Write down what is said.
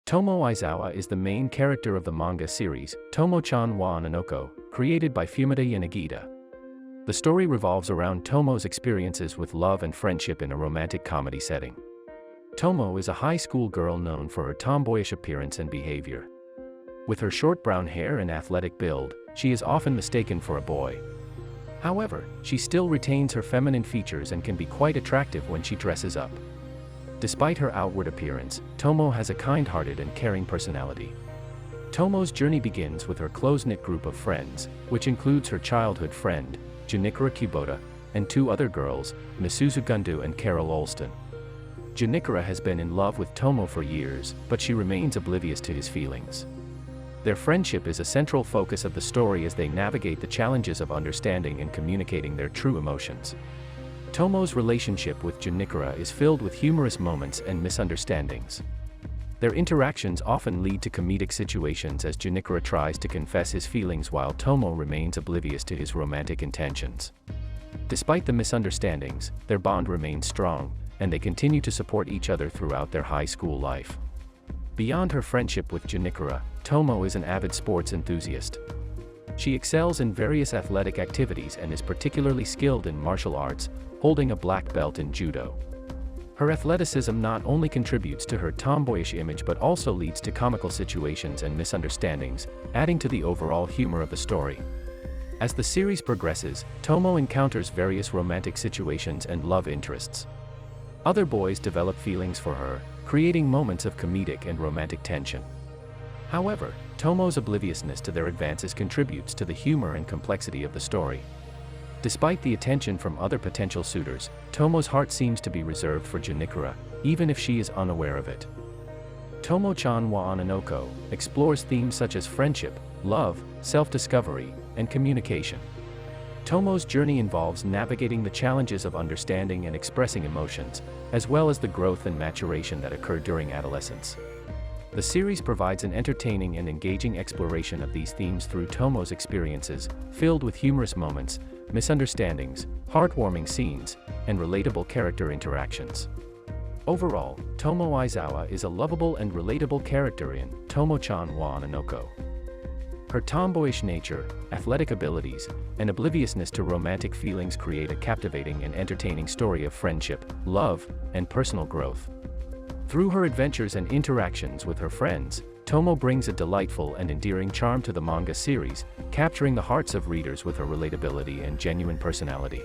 Tomo Aizawa is the main character of the manga series, Tomo-chan wa Onnanoko, created by Fumita Yanagita. The story revolves around Tomo's experiences with love and friendship in a romantic comedy setting. Tomo is a high school girl known for her tomboyish appearance and behavior. With her short brown hair and athletic build, she is often mistaken for a boy. However, she still retains her feminine features and can be quite attractive when she dresses up. Despite her outward appearance, Tomo has a kind-hearted and caring personality. Tomo's journey begins with her close-knit group of friends, which includes her childhood friend, Junikura Kubota, and two other girls, Misuzu Gundu and Carol Olston. Junikura has been in love with Tomo for years, but she remains oblivious to his feelings. Their friendship is a central focus of the story as they navigate the challenges of understanding and communicating their true emotions. Tomo's relationship with Junikura is filled with humorous moments and misunderstandings. Their interactions often lead to comedic situations as Junikura tries to confess his feelings while Tomo remains oblivious to his romantic intentions. Despite the misunderstandings, their bond remains strong, and they continue to support each other throughout their high school life. Beyond her friendship with Junikura, Tomo is an avid sports enthusiast. She excels in various athletic activities and is particularly skilled in martial arts, holding a black belt in judo. Her athleticism not only contributes to her tomboyish image but also leads to comical situations and misunderstandings, adding to the overall humor of the story. As the series progresses, Tomo encounters various romantic situations and love interests. Other boys develop feelings for her, creating moments of comedic and romantic tension. However, Tomo's obliviousness to their advances contributes to the humor and complexity of the story. Despite the attention from other potential suitors, Tomo's heart seems to be reserved for Junikura, even if she is unaware of it. Tomo-chan wa Onnanoko explores themes such as friendship, love, self-discovery, and communication. Tomo's journey involves navigating the challenges of understanding and expressing emotions, as well as the growth and maturation that occur during adolescence. The series provides an entertaining and engaging exploration of these themes through Tomo's experiences, filled with humorous moments, misunderstandings, heartwarming scenes, and relatable character interactions. Overall, Tomo Aizawa is a lovable and relatable character in Tomo-chan wa Onnanoko. Her tomboyish nature, athletic abilities, and obliviousness to romantic feelings create a captivating and entertaining story of friendship, love, and personal growth. Through her adventures and interactions with her friends, Tomo brings a delightful and endearing charm to the manga series, capturing the hearts of readers with her relatability and genuine personality.